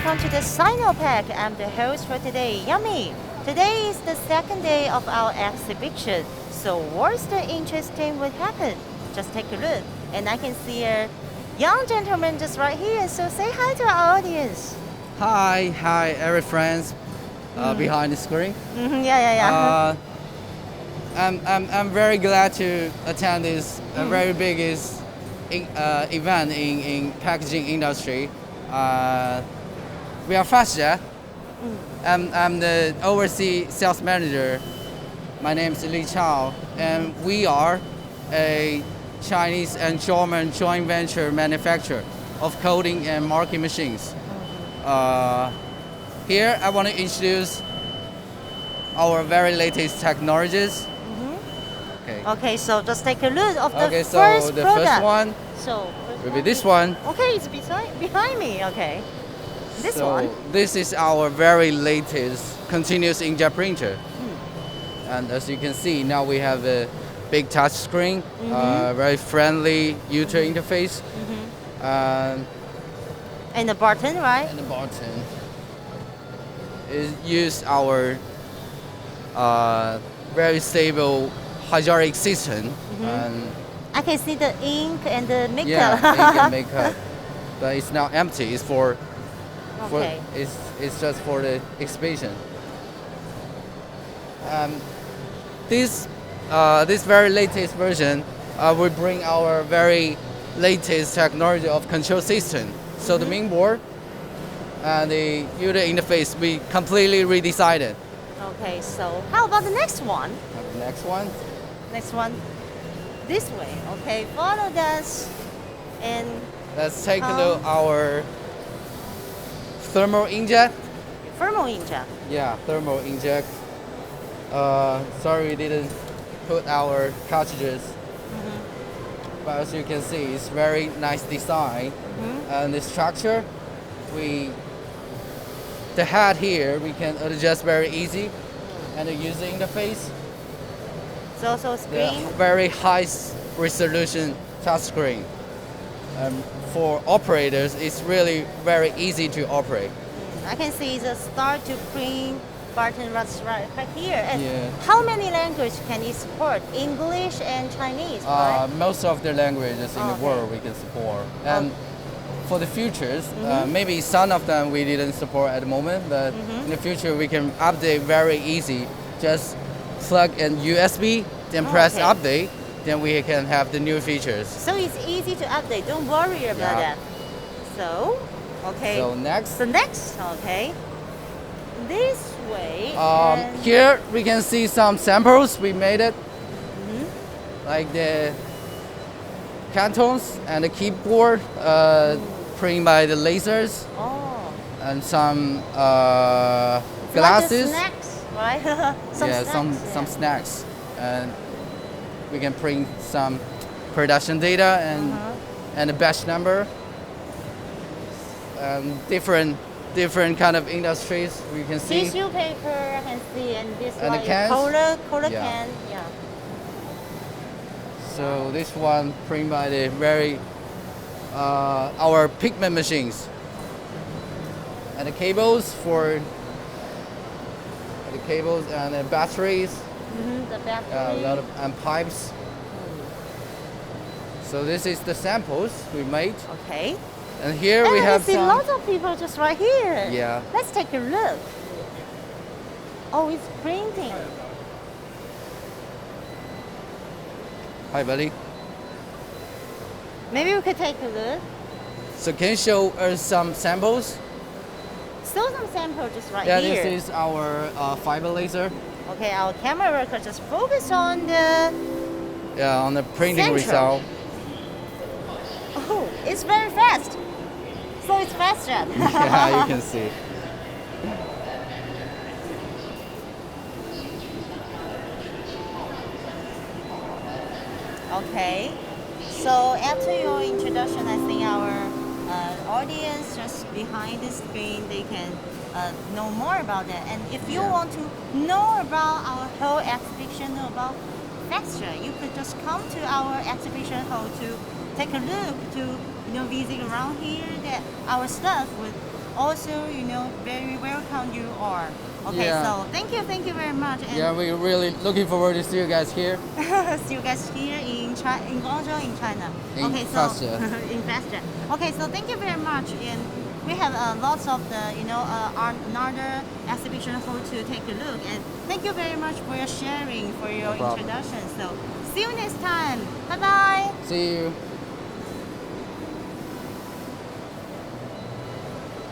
welcome to the Sinopack. I'm the host for today, Yummy. Today is the second day of our exhibition. So what's the interesting would happen? Just take a look. And I can see a young gentleman just right here. So say hi to our audience. Hi, every friends behind the screen. Yeah. I'm very glad to attend this very biggest event in packaging industry. We are Fastjet. I'm the overseas sales manager. My name is Li Chao, and we are a Chinese and German joint venture manufacturer of coating and marking machines. Here, I want to introduce our very latest technologies. Okay, so just take a look of the So first the product. first one So will be this one. Okay, it's behind me. Okay, this one. This is our very latest continuous inkjet printer. And as you can see, now we have a big touch screen, very friendly user interface. And the button, right? And the button is use our very stable hydraulic system. And I can see the ink and the makeup. yeah, ink and makeup. But it's now empty. It's for Okay. it's just for the exhibition. This very latest version will bring our very latest technology of control system. So the main board and the user interface we completely redesigned it. Okay, so how about the next one? The next one. Next one, this way. Okay, follow us, and Let's take a look our thermal inkjet. thermal inkjet. Yeah, thermal inkjet. Sorry we didn't put our cartridges. But as you can see, it's very nice design. And the structure, the head here, we can adjust very easy. And the user interface, It's also a screen. very high resolution touchscreen. For operators, it's really very easy to operate. I can see the start to print button right here. And Yeah. how many languages can it support? English and Chinese, right? Most of the languages in the Okay. world we can support. And for the futures, maybe some of them we didn't support at the moment, but in the future we can update very easy. Just plug in USB, then press Okay. update, then we can have the new features. So it's easy to update. Don't worry about Yeah. that. So, okay. So next, The next, okay. This way. and- here we can see some samples we made it, like the cantons and the keyboard printed by the lasers, Oh. and some It's glasses. Like the snacks, right? Some snacks, and we can print some production data and a batch number, and different kind of industries we can see. Tissue paper, I can see, and this And the like cans? cola Yeah. can, yeah. So this one printed by the very our pigment machines, and the cables and the batteries, The battery. a lot of and pipes. So this is the samples we made, Okay. and here And we I have see some. lots of people just right here. Yeah. Let's take a look. Oh, it's printing. Hi, buddy. Maybe we could take a look. So can you show us some samples? Still some sample just right Yeah, here. this is our fiber laser. Okay, our camera worker just focus on the. Yeah, on the printing Central. result. Oh, it's very fast. So it's faster. Yeah, you can see. Okay. So after your introduction, I think our audience just behind the screen, they can know more about that. And if you want to know about our whole exhibition, know about Fastjet, you could just come to our exhibition hall to take a look, to visit around here. That our staff would also, very welcome you are. Okay, Yeah. so thank you very much. And Yeah, we're really looking forward to see you guys here. see you guys here in Guangzhou, in China. In okay, so Fastjet. in Fastjet. Okay, so thank you very much. And we have lots of the another exhibition hall to take a look. And thank you very much for your sharing, for your No problem. introduction. So see you next time. Bye bye. See you.